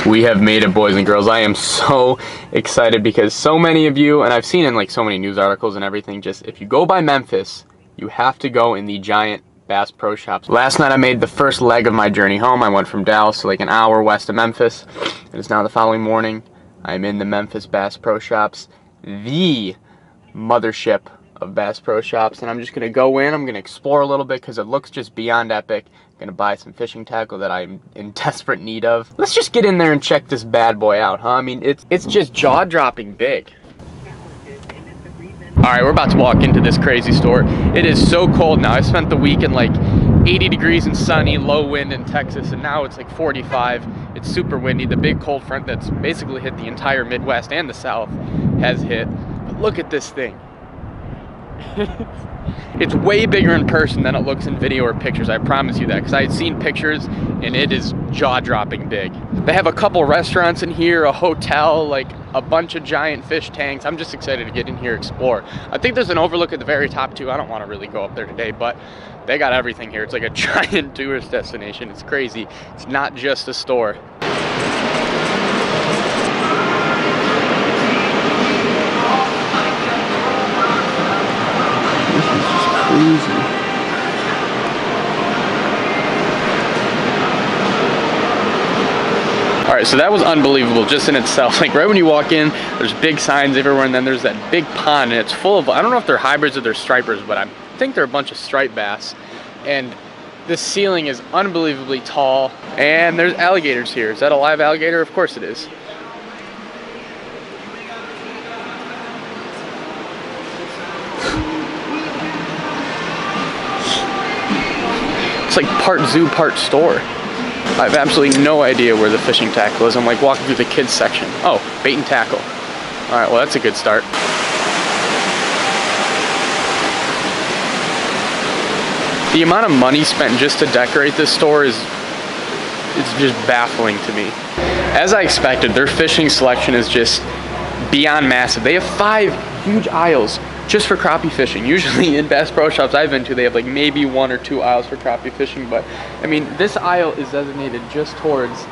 We have made it, boys and girls. I am so excited because so many of you, and I've seen in like so many news articles and everything, just if you go by Memphis, you have to go in the giant Bass Pro Shops. Last night I made the first leg of my journey home. I went from Dallas to like an hour west of Memphis. It is now the following morning. I'm in the Memphis Bass Pro Shops, the mothership of Bass Pro Shops, and I'm just gonna go in. I'm gonna explore a little bit because it looks just beyond epic. I'm gonna buy some fishing tackle that I'm in desperate need of. Let's just get in there and check this bad boy out, huh? I mean, it's just jaw-dropping big. All right, we're about to walk into this crazy store. It is so cold now. I spent the week in like 80 degrees and sunny, low wind in Texas, and now it's like 45. It's super windy. The big cold front that's basically hit the entire Midwest and the South has hit. But look at this thing. It's way bigger in person than it looks in video or pictures, I promise you that, because I had seen pictures and it is jaw-dropping big. They have a couple restaurants in here, a hotel, like a bunch of giant fish tanks. I'm just excited to get in here, explore. I think there's an overlook at the very top too. I don't want to really go up there today, but they got everything here. It's like a giant tourist destination. It's crazy. It's not just a store. Easy. Alright, so that was unbelievable just in itself. Like right when you walk in, there's big signs everywhere, and then there's that big pond, and it's full of, I don't know if they're hybrids or they're stripers, but I think they're a bunch of striped bass. And this ceiling is unbelievably tall, and there's alligators here. Is that a live alligator? Of course it is. It's like part zoo, part store. I have absolutely no idea where the fishing tackle is. I'm like walking through the kids section. Oh, bait and tackle. All right, well that's a good start. The amount of money spent just to decorate this store is just baffling to me. As I expected, their fishing selection is just beyond massive. They have 5 huge aisles just for crappie fishing. Usually in Bass Pro Shops I've been to, they have like maybe 1 or 2 aisles for crappie fishing, but I mean, this aisle is designated just towards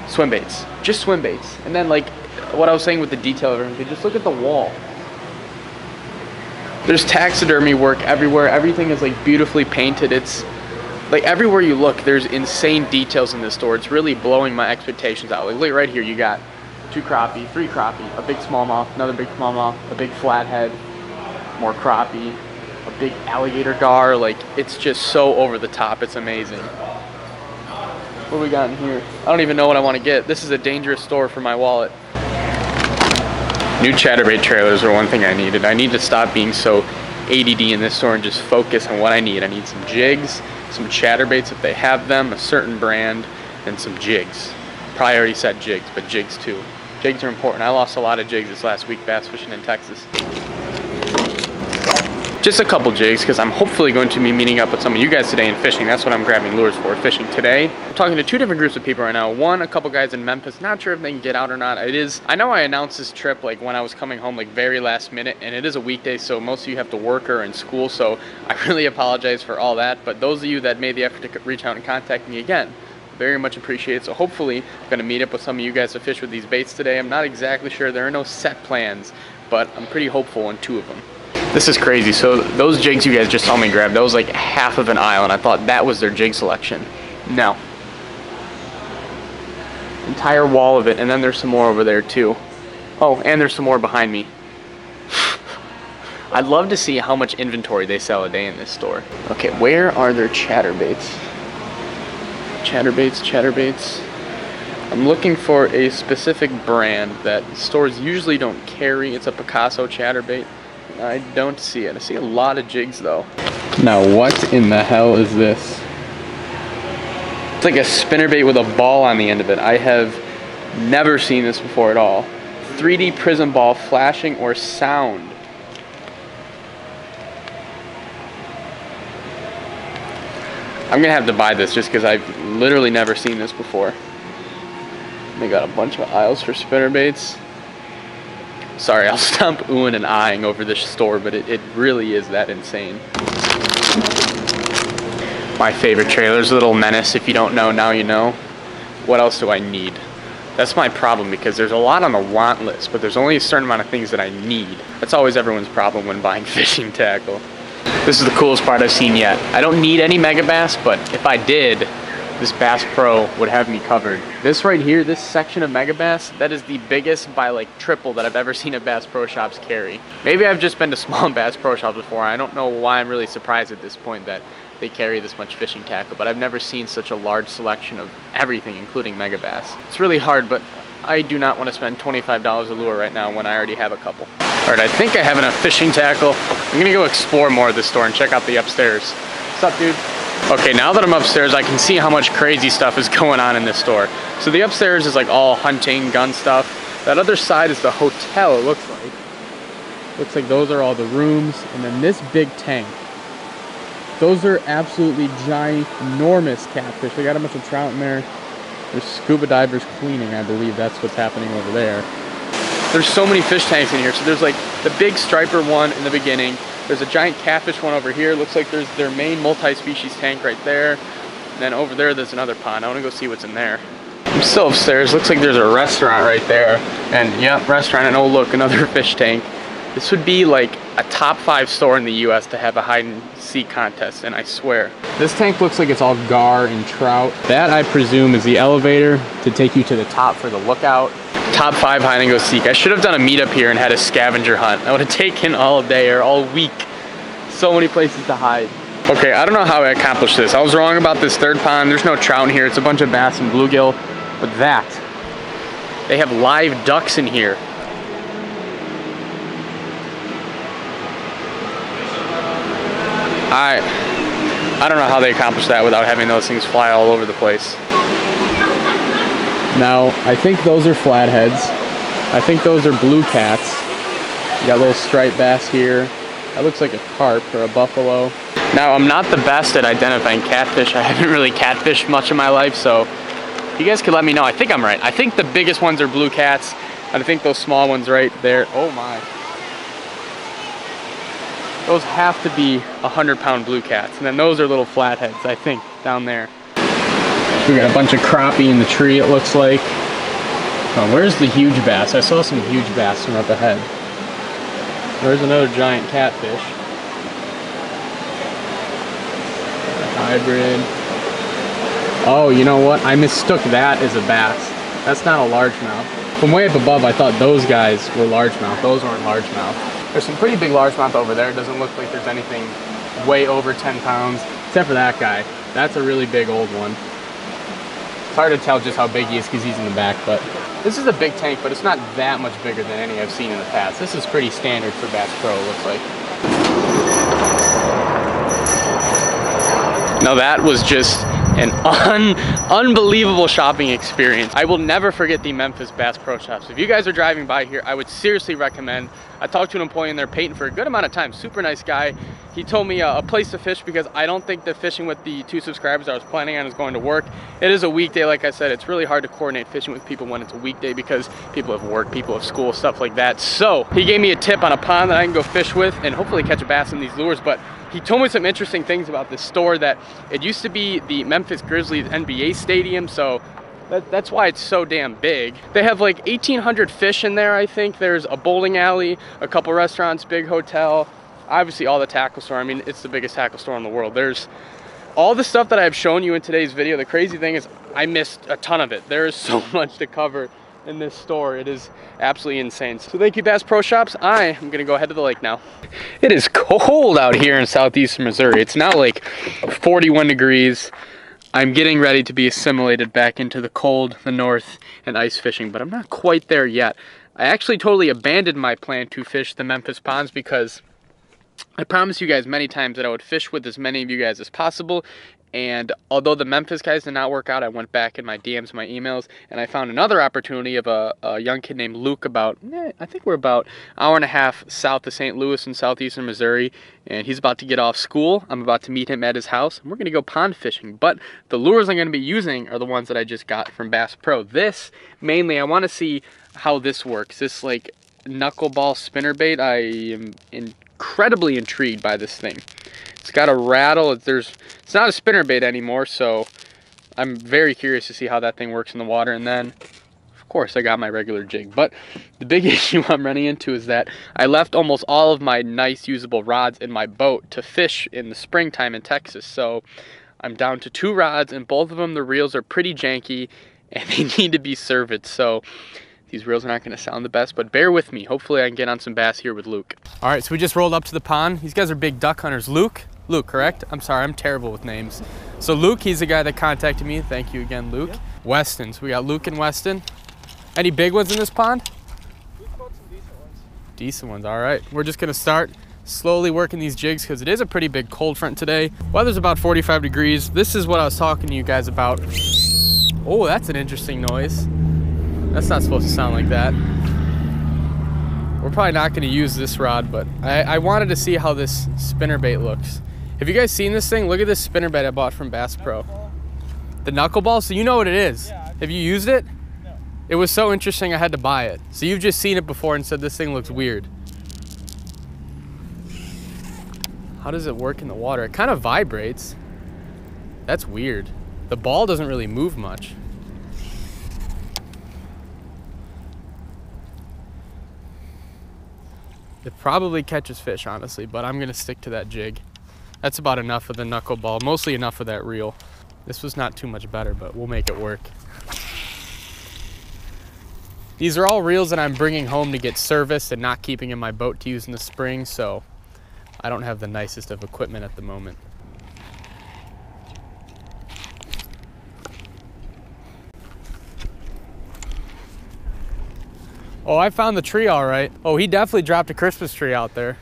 swim baits, just swim baits. And then like what I was saying with the detail of everything, just look at the wall. There's taxidermy work everywhere. Everything is like beautifully painted. It's like everywhere you look, there's insane details in this store. It's really blowing my expectations out. Like look right here, you got 2 crappie, 3 crappie, a big smallmouth, another big smallmouth, a big flathead, more crappie, a big alligator gar. Like it's just so over the top. It's amazing. What do we got in here? I don't even know what I want to get. This is a dangerous store for my wallet. New chatterbait trailers are one thing I needed. I need to stop being so ADD in this store and just focus on what I need. I need some jigs, some chatterbaits if they have them, a certain brand, and some jigs. Probably already said jigs, but jigs too. Jigs are important. I lost a lot of jigs this last week bass fishing in Texas. Just a couple jigs, because I'm hopefully going to be meeting up with some of you guys today and fishing. That's what I'm grabbing lures for, fishing today. I'm talking to 2 different groups of people right now. One, a couple guys in Memphis. Not sure if they can get out or not. I know I announced this trip like when I was coming home, like very last minute, and it is a weekday, so most of you have to work or in school, so I really apologize for all that. But those of you that made the effort to reach out and contact me again, very much appreciate it. So hopefully I'm going to meet up with some of you guys to fish with these baits today. I'm not exactly sure. There are no set plans, but I'm pretty hopeful in 2 of them. This is crazy. So those jigs you guys just saw me grab, that was like half of an aisle, and I thought that was their jig selection. No. Entire wall of it, and then there's some more over there too. Oh, and there's some more behind me. I'd love to see how much inventory they sell a day in this store. Okay, where are their chatterbaits? Chatterbaits. I'm looking for a specific brand that stores usually don't carry. It's a Picasso chatterbait. I don't see it. I see a lot of jigs though. Now what in the hell is this? It's like a spinnerbait with a ball on the end of it. I have never seen this before at all. 3D prism ball, flashing or sound. I'm gonna have to buy this just because I've literally never seen this before. They got a bunch of aisles for spinnerbaits. Sorry, I'll stop oohing and eyeing over this store, but it really is that insane. My favorite trailer's Little Menace. If you don't know, now you know. What else do I need? That's my problem, because there's a lot on the want list, but there's only a certain amount of things that I need. That's always everyone's problem when buying fishing tackle. This is the coolest part I've seen yet. I don't need any Megabass, but if I did, this Bass Pro would have me covered. This right here, this section of Megabass, that is the biggest by like triple that I've ever seen at Bass Pro Shops carry. Maybe I've just been to small Bass Pro Shops before. I don't know why I'm really surprised at this point that they carry this much fishing tackle, but I've never seen such a large selection of everything, including Megabass. It's really hard, but I do not want to spend $25 a lure right now when I already have a couple. All right, I think I have enough fishing tackle. I'm gonna go explore more of the store and check out the upstairs. What's up, dude? Okay, now that I'm upstairs, I can see how much crazy stuff is going on in this store. So the upstairs is like all hunting, gun stuff. That other side is the hotel, it looks like. Looks like those are all the rooms. And then this big tank. Those are absolutely giant, enormous catfish. They got a bunch of trout in there. There's scuba divers cleaning, I believe that's what's happening over there. There's so many fish tanks in here. So there's like the big striper one in the beginning. There's a giant catfish one over here. Looks like there's their main multi-species tank right there. And then over there, there's another pond. I want to go see what's in there. I'm still upstairs. Looks like there's a restaurant right there. And yep, restaurant. And oh look, another fish tank. This would be like a top 5 store in the US to have a hide and seek contest, and I swear. This tank looks like it's all gar and trout. That, I presume, is the elevator to take you to the top for the lookout. Top 5 hide and go seek. I should have done a meetup here and had a scavenger hunt. I would have taken all day or all week. So many places to hide. Okay, I don't know how I accomplished this. I was wrong about this third pond. There's no trout in here. It's a bunch of bass and bluegill. But that, they have live ducks in here. I don't know how they accomplished that without having those things fly all over the place. Now, I think those are flatheads. I think those are blue cats. You got little striped bass here. That looks like a carp or a buffalo. Now, I'm not the best at identifying catfish. I haven't really catfished much in my life, so you guys could let me know. I think I'm right. I think the biggest ones are blue cats, and I think those small ones right there. Oh my. Those have to be 100-pound blue cats. And then those are little flatheads, I think, down there. We got a bunch of crappie in the tree, it looks like. Oh, where's the huge bass? I saw some huge bass from up ahead. There's another giant catfish. A hybrid. Oh, you know what? I mistook that as a bass. That's not a largemouth. From way up above, I thought those guys were largemouth. Those weren't largemouth. There's some pretty big largemouth over there. It doesn't look like there's anything way over 10 pounds, except for that guy. That's a really big old one. It's hard to tell just how big he is because he's in the back, but this is a big tank, but it's not that much bigger than any I've seen in the past. This is pretty standard for Bass Pro, it looks like. Now that was just an unbelievable shopping experience. I will never forget the Memphis Bass Pro Shops. If you guys are driving by here, I would seriously recommend. I talked to an employee in there, Peyton, for a good amount of time. Super nice guy. He told me a place to fish because I don't think that fishing with the 2 subscribers I was planning on is going to work. It is a weekday, like I said. It's really hard to coordinate fishing with people when it's a weekday because people have work, people have school, stuff like that. So he gave me a tip on a pond that I can go fish with and hopefully catch a bass in these lures. But he told me some interesting things about this store, that it used to be the Memphis Grizzlies NBA stadium, so that's why it's so damn big. They have like 1,800 fish in there, I think. There's a bowling alley, a couple restaurants, big hotel, obviously all the tackle store. I mean, it's the biggest tackle store in the world. There's all the stuff that I've shown you in today's video. The crazy thing is I missed a ton of it. There is so much to cover in this store. It is absolutely insane. So thank you, Bass Pro Shops. I am gonna go head to the lake now. It is cold out here in southeastern Missouri. It's now like 41 degrees. I'm getting ready to be assimilated back into the cold, the north, and ice fishing, but I'm not quite there yet. I actually totally abandoned my plan to fish the Memphis ponds because I promised you guys many times that I would fish with as many of you guys as possible. And although the Memphis guys did not work out, I went back in my DMs, my emails, and I found another opportunity of a young kid named Luke about, I think we're about an hour and a half south of St. Louis in southeastern Missouri. And he's about to get off school. I'm about to meet him at his house. And we're going to go pond fishing. But the lures I'm going to be using are the ones that I just got from Bass Pro. This, mainly, I want to see how this works. This, like, knuckleball spinnerbait. I am incredibly intrigued by this thing. It's got a rattle. It's not a spinnerbait anymore, so I'm very curious to see how that thing works in the water. And then, of Of course, I got my regular jig, but the big issue I'm running into is that I left almost all of my nice usable rods in my boat to fish in the springtime in Texas. So I'm down to 2 rods, and both of them, the reels are pretty janky and they need to be serviced. So these reels are not going to sound the best, but bear with me. Hopefully I can get on some bass here with Luke. All right, so we just rolled up to the pond. These guys are big duck hunters. Luke, correct? I'm sorry, I'm terrible with names. So Luke, he's the guy that contacted me. Thank you again, Luke. Yeah. Weston, so we got Luke and Weston. Any big ones in this pond? We've caught some decent ones. Decent ones, all right. We're just gonna start slowly working these jigs because it is a pretty big cold front today. Weather's about 45 degrees. This is what I was talking to you guys about. Oh, that's an interesting noise. That's not supposed to sound like that. We're probably not gonna use this rod, but I wanted to see how this spinnerbait looks. Have you guys seen this thing? Look at this spinnerbait I bought from Bass Pro. The knuckleball, so you know what it is. Yeah, have you used it? No. It was so interesting I had to buy it. So you've just seen it before and said this thing looks weird. How does it work in the water? It kind of vibrates. That's weird. The ball doesn't really move much. It probably catches fish, honestly, but I'm gonna stick to that jig. That's about enough of the knuckleball, mostly enough of that reel. This was not too much better, but we'll make it work. These are all reels that I'm bringing home to get serviced and not keeping in my boat to use in the spring, so I don't have the nicest of equipment at the moment. Oh, I found the tree all right. Oh, he definitely dropped a Christmas tree out there.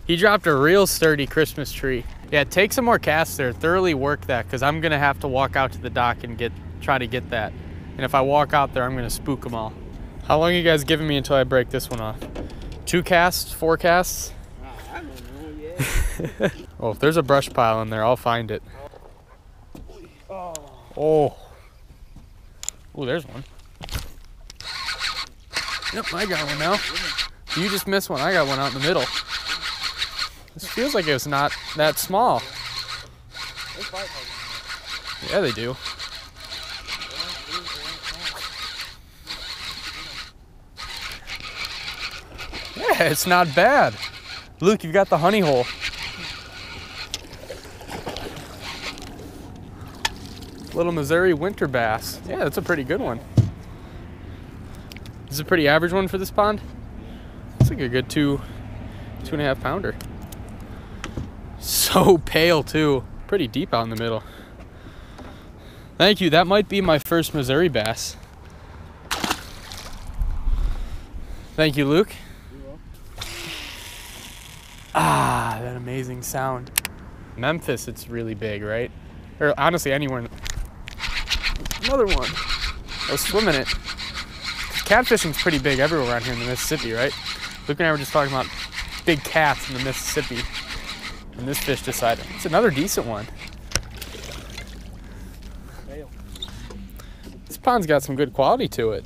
He dropped a real sturdy Christmas tree. Yeah, take some more casts there, thoroughly work that, because I'm gonna have to walk out to the dock and try to get that. And if I walk out there, I'm gonna spook them all. How long are you guys giving me until I break this one off? 2 casts, 4 casts? I don't know, yeah. Oh, if there's a brush pile in there, I'll find it. Oh. Oh, there's one. Yep, I got one now. You just missed one. I got one out in the middle. This feels like it's not that small. Yeah, they do. Yeah, it's not bad. Luke, you've got the honey hole. Little Missouri winter bass. Yeah, that's a pretty good one. This is a pretty average one for this pond. It's like a good 2.5 pounder. So pale too. Pretty deep out in the middle. Thank you. That might be my first Missouri bass. Thank you, Luke. Ah, that amazing sound. Memphis, it's really big, right? Or honestly, anywhere. Another one. I was swimming it. Catfishing's pretty big everywhere around here in the Mississippi, right? Luke and I were just talking about big cats in the Mississippi. And this fish decided. It's another decent one. This pond's got some good quality to it.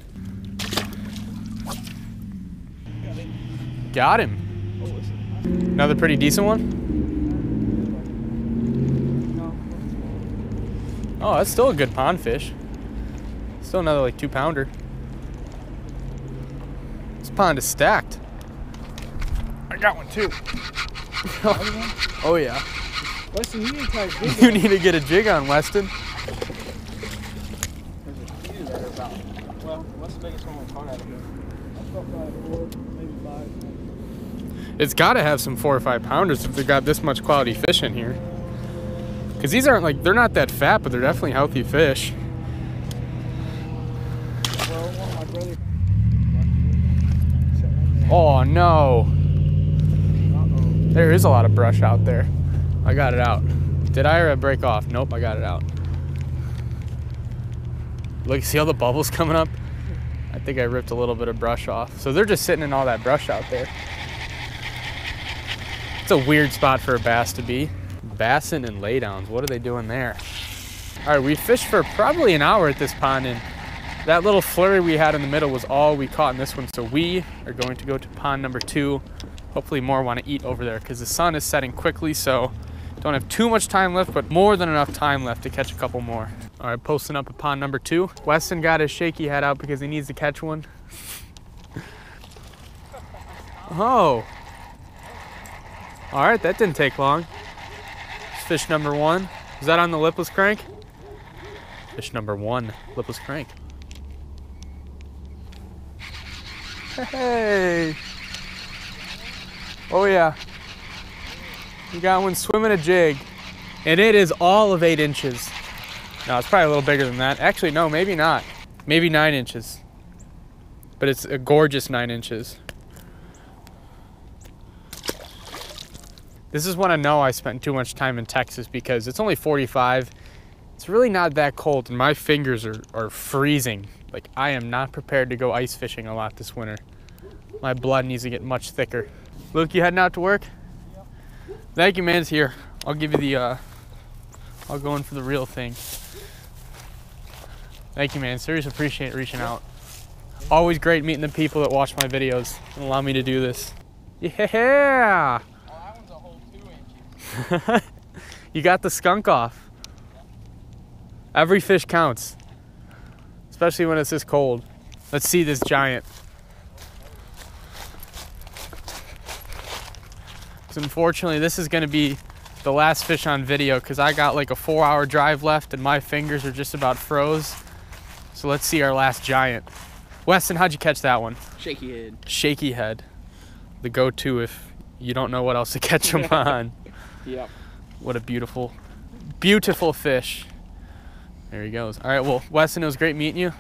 Got him. Another pretty decent one? Oh, that's still a good pond fish. Still another like 2 pounder. This pond is stacked. I got one too. Oh yeah. Weston, you need to try jig. You need to get a jig on, Weston. Well, what's the biggest one we've caught out of here? I've caught probably 4, maybe 5. It's got to have some 4 or 5 pounders if they've got this much quality fish in here. Because these aren't like, they're not that fat, but they're definitely healthy fish. Well, one of my brothers. Oh no. There is a lot of brush out there. I got it out. Did I break off? Nope, I got it out. Look, see all the bubbles coming up? I think I ripped a little bit of brush off. So they're just sitting in all that brush out there. It's a weird spot for a bass to be. Bassin and laydowns, what are they doing there? All right, we fished for probably an hour at this pond, and that little flurry we had in the middle was all we caught in this one. So we are going to go to pond number 2. Hopefully more want to eat over there because the sun is setting quickly, so Don't have too much time left, but more than enough time left to catch a couple more. All right, posting up at pond number 2. Weston got his shaky head out because he needs to catch one. Oh. All right, that didn't take long. Fish number 1. Is that on the lipless crank? Fish number 1, lipless crank. Hey. Oh yeah. You got one swimming a jig. And it is all of 8 inches. No, it's probably a little bigger than that. Actually, no, maybe not. Maybe 9 inches. But it's a gorgeous 9 inches. This is when I know I spent too much time in Texas because it's only 45. It's really not that cold and my fingers are freezing. Like, I am not prepared to go ice fishing a lot this winter. My blood needs to get much thicker. Luke, you heading out to work? Yep. Thank you, man. It's here. I'll give you the, I'll go in for the real thing. Thank you, man. Seriously appreciate reaching out. Always great meeting the people that watch my videos and allow me to do this. Yeah! Oh, that one's a whole 2 inches. You got the skunk off. Every fish counts, especially when it's this cold. Let's see this giant. So unfortunately, this is gonna be the last fish on video because I got like a 4-hour drive left and my fingers are just about froze. So let's see our last giant. Weston, how'd you catch that one? Shaky head. Shaky head. The go-to if you don't know what else to catch them on. Yep. What a beautiful, beautiful fish. There he goes. All right, well, Weston, it was great meeting you.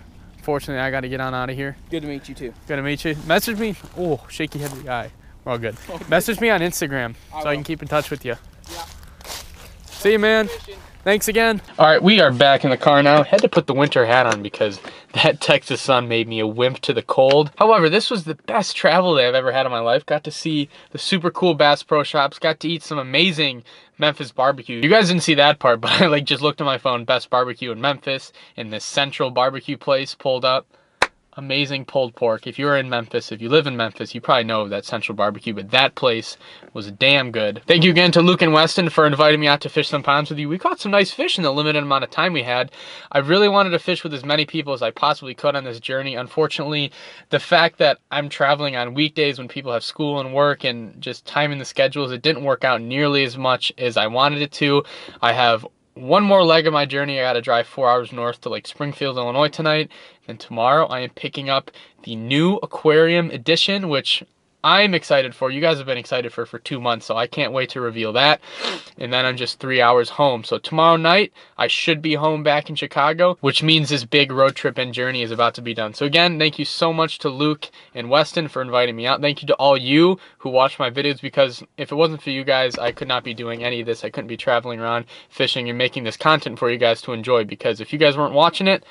Fortunately, I got to get on out of here. Good to meet you too. Good to meet you. Message me. Oh, shaky head of the eye. We're all good. Message me on Instagram so I can keep in touch with you. Yeah. See you, man. Thanks again. All right, we are back in the car now. Had to put the winter hat on because that Texas sun made me a wimp to the cold. However, this was the best travel day I've ever had in my life. Got to see the super cool Bass Pro Shops. Got to eat some amazing Memphis barbecue. You guys didn't see that part, but I just looked at my phone. Best barbecue in Memphis, in this Central barbecue place, pulled up. Amazing pulled pork. If you're in Memphis, if you live in Memphis, you probably know of that Central Barbecue, but that place was damn good. Thank you again to Luke and Weston for inviting me out to fish some ponds with you. We caught some nice fish in the limited amount of time we had. I really wanted to fish with as many people as I possibly could on this journey. Unfortunately, the fact that I'm traveling on weekdays when people have school and work and just timing the schedules, it didn't work out nearly as much as I wanted it to. I have one more leg of my journey. I got to drive 4 hours north to Lake Springfield, Illinois tonight. And tomorrow I am picking up the new aquarium edition, which I'm excited for. You guys have been excited for 2 months, so I can't wait to reveal that. And then I'm just 3 hours home. So tomorrow night, I should be home back in Chicago, which means this big road trip and journey is about to be done. So again, thank you so much to Luke and Weston for inviting me out. Thank you to all you who watch my videos, because if it wasn't for you guys, I could not be doing any of this. I couldn't be traveling around fishing and making this content for you guys to enjoy, because if you guys weren't watching it,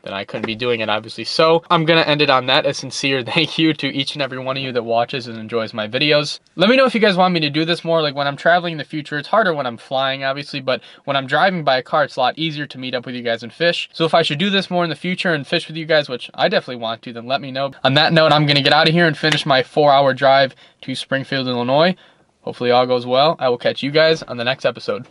then I couldn't be doing it, obviously. So I'm gonna end it on that. A sincere thank you to each and every one of you that watches and enjoys my videos. Let me know if you guys want me to do this more. Like when I'm traveling in the future, it's harder when I'm flying, obviously, but when I'm driving by a car, it's a lot easier to meet up with you guys and fish. So if I should do this more in the future and fish with you guys, which I definitely want to, then let me know. On that note, I'm gonna get out of here and finish my 4-hour drive to Springfield, Illinois. Hopefully all goes well. I will catch you guys on the next episode.